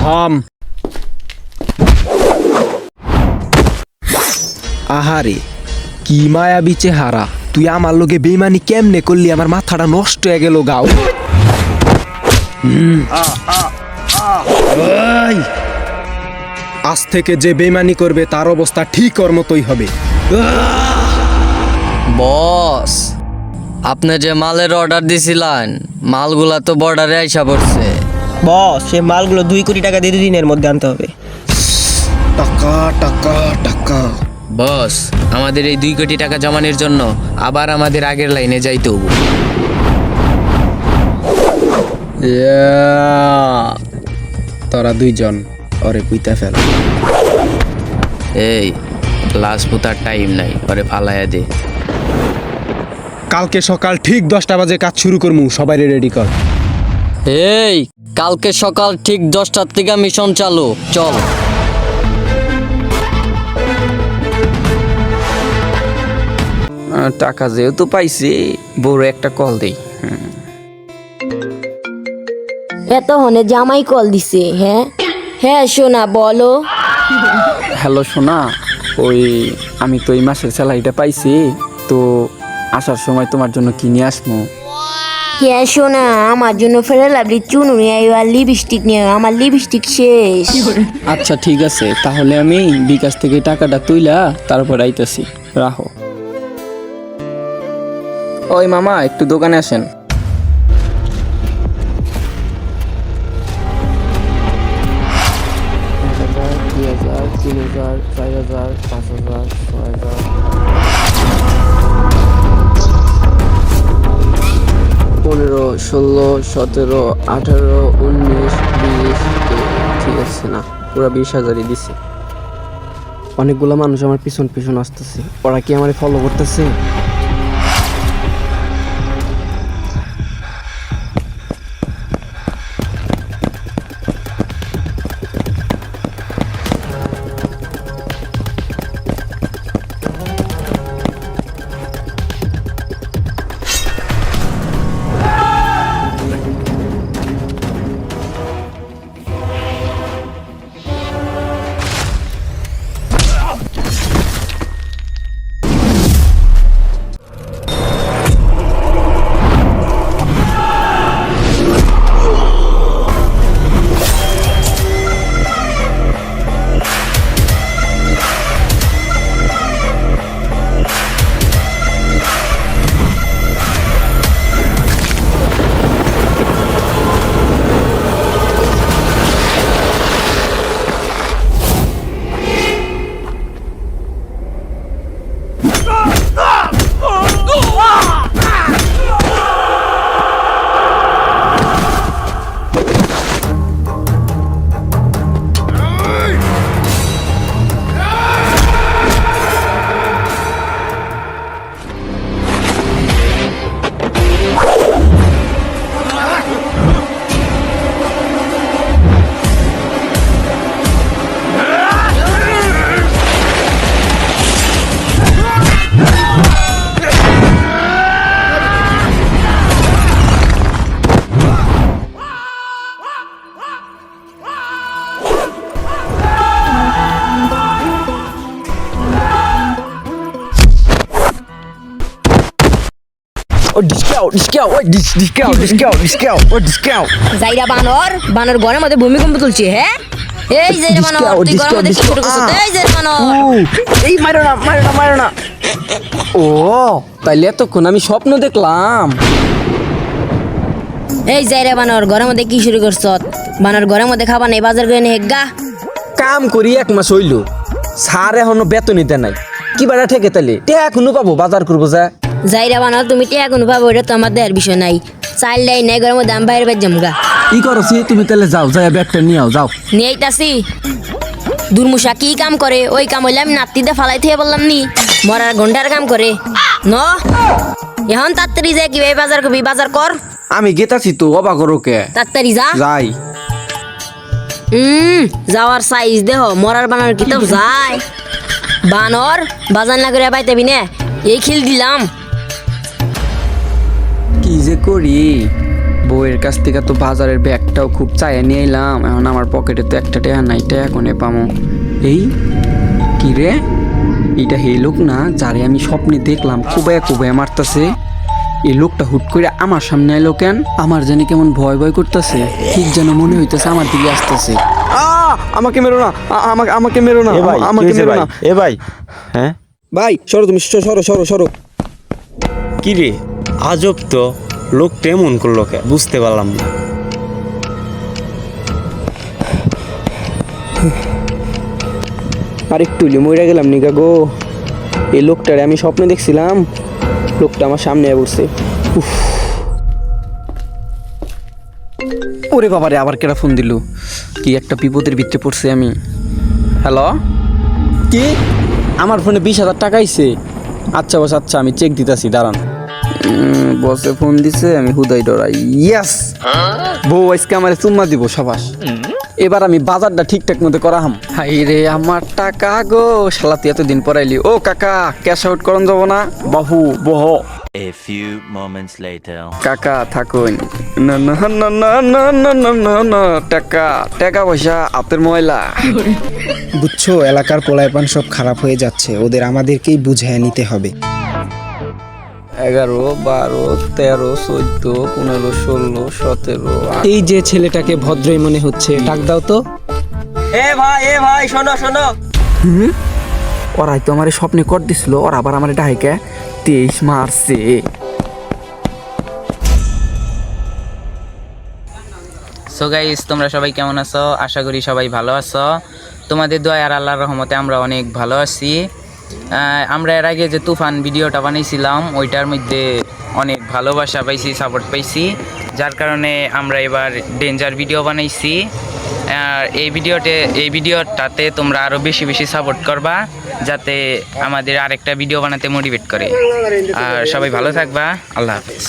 থাম। আহারে কি মায়াবী চেহারা, তুই আমার লোকে বেইমানি কেমনে করলি? আমার মাথাটা নষ্ট হয়ে গেল গাও। আজ থেকে যে বেইমানি করবে তার অবস্থা ঠিক ওর মতোই হবে। বস, আপনি যে মালের অর্ডার দিছিলেন মালগুলা তো বর্ডারে আইসা পড়ছে। বস সে মালগুলো 2 কোটি টাকা দিয়ে 2 দিনের মধ্যে আনতে হবে। টাকা টাকা টাকা। বস, আমাদের এই 2 কোটি টাকা জমানোর জন্য আবার আমাদের আগের লাইনে যাইতে হবে। তোরা দুইজন ওরে পুইতা ফেল। এই লাশ পুতার টাইম নাই, ওরে ফালাইয়া দে। কালকে সকাল ঠিক 10টা বাজে কাজ শুরু করমু, সবাই রেডি কর। এই কালকে সকাল ঠিক 10টার থেকে মিশন চালু, চল। টাকা যেহেতু পাইছি, বড় একটা কল দেই। এতক্ষণে জামাই কল দিছে। হ্যাঁ হ্যাঁ সোনা বলো। হ্যালো সোনা, ওই আমি তো এই মাসের স্যালারিটা পাইছি, তো আসার সময় তোমার জন্য কিনে আসবো। হ্যাঁ সোনা, আমার জন্য ফেরা লাভলি চুনু নিয়ে আইও আর লিপস্টিক নিয়ে আইও, আমার লিপস্টিক শেষ। আচ্ছা ঠিক আছে, তাহলে আমি বিকাশ থেকে টাকাটা তুইলা তারপর আইতাছি, রাখো। ওই মামা একটু দোকানে আসেন। পনেরো, 16, 17, 18, 19, 20। ঠিক আছে না, পুরো 20,000ই দিছে। অনেকগুলো মানুষ আমার পিছন পিছন আসতেছে, ওরা কি আমার ফলো করতেছে? যাইরা বানর, বানর ঘরের মধ্যে ভূমিকম্প তুলছে। হ্যাঁ এই যাইরা বানর, তুই ঘরের মধ্যে কি শুরু করছিস? এই যাইরা বানর, এই মারো না। ও তাইলে এতক্ষণ আমি স্বপ্ন দেখলাম। এই যাইরা বানর, ঘরের মধ্যে কি শুরু করছ? বানর ঘরের মধ্যে খাবার নেই, বাজার করে নিয়ে গা। কাম করি 1 মাস হইল, স্যার এখনো বেতন নিতে নাই। কি বাড়া ঠেকে তাইলে টেয়া এখনো পাবো, বাজার করবো যা। যাইরা বানর, তুমি টিয়া কোনো পাবো, এটা তো আমার দেহের বিষয় নাই। চাল লাই নাই ঘরের মধ্যে, আমি বাইরে যাম গা। ই করছি তুমি তাহলে যাও, যাই ব্যাগটা নিয়ে যাও। নিয়ে আইতাছি। দুর্মুষা কি কাম করে? ওই কাম হইলে আমি নাতিতে ফালাই থেকে বললাম নি, মরার ঘন্টার কাম করে ন। এখন তাড়াতাড়ি যাই, কিভাবে বাজার করবি, বাজার কর। আমি গেতাছি তো, অবাক করো কে? তাড়াতাড়ি যা। যাই। যাওয়ার সাইজ দেহ, মরার বানর কি তো যায়। বানর বাজার না করে পাইতেবি না, এই খিল দিলাম। কি যে করি, বউয়ের কাছ থেকে তো বাজারের ব্যাগটাও খুব চাইয়া নিয়ে এলাম, এখন আমার পকেটে তো একটা টাকা নাই, টাকা কোনে পামো? এই কি রে, এইটা সেই লোক না যারে আমি স্বপ্নে দেখলাম কুবায়া কুবায়া মারতাছে? এই লোকটা হুট করে আমার সামনে এলো কেন? আমার জানি কেমন ভয় ভয় করতেছে, ঠিক যেন মনে হইতেছে আমার দিকে আসতেছে। আমাকে মেরো না, আমাকে মেরো না, আমাকে মেরো না। এ ভাই, হ্যাঁ ভাই সরো, তুমি সরো সরো সরো। কি রে, আজব তো, লোকটা এমন করলো কে বুঝতে পারলাম না। আর একটু মরে গেলাম নিকা গো। এই লোকটারে আমি স্বপ্নে দেখছিলাম, লোকটা আমার সামনে বসছে। ওরে বাবারে, আবার কেডা ফোন দিল? কি একটা বিপদের ভিতরে পড়ছে আমি। হ্যালো, কি আমার ফোনে 20,000 টাকা আইছে? আচ্ছা বস, আচ্ছা আমি চেক দিতেছি, দাঁড়ান। বসে ফোন দিছে, আমি হুদাই ডরাই। ইয়েস, বউ আজকে আমার চুম্মা দিব, সাবাস। এবার আমি বাজারটা ঠিকঠাক মতো করাহাম। হাই রে আমার টাকা গো, শালা তুই এতদিন পরাইলি। ও কাকা, ক্যাশ আউট করন যাব না? বাহু বহ। A few moments later. কাকা থাকুন। না না না না না না না না না, টাকা টাকা পয়সা হাতের ময়লা। বুঝছো, এলাকার পোলাইপান সব খারাপ হয়ে যাচ্ছে, ওদের আমাদেরকেই বুঝিয়ে নিতে হবে। 11, 12, 13, 14, 15, 16, 17। এই যে ছেলেটাকে ভদ্রই মনে হচ্ছে, ডাক দাও তো। এ ভাই শোনো শোনো। ওরাই তো আমার স্বপ্নে কর দিছিল, ওর আবার আমার ডাইকে 23 মারছে। সো গাইস, তোমরা সবাই কেমন আছো? আশা করি সবাই ভালো আছো। তোমাদের দোয়া আর আল্লাহর রহমতে আমরা অনেক ভালো আছি। আমরা এর আগে যে তুফান ভিডিওটা বানিয়েছিলাম, ওইটার মধ্যে অনেক ভালোবাসা পাইছি, সাপোর্ট পাইছি, যার কারণে আমরা এবার ডেঞ্জার ভিডিও বানাইছি। আর এই ভিডিওটাতে তোমরা আরও বেশি বেশি সাপোর্ট করবা, যাতে আমাদের আরেকটা ভিডিও বানাতে মোটিভেট করে। আর সবাই ভালো থাকবা, আল্লাহ হাফেজ।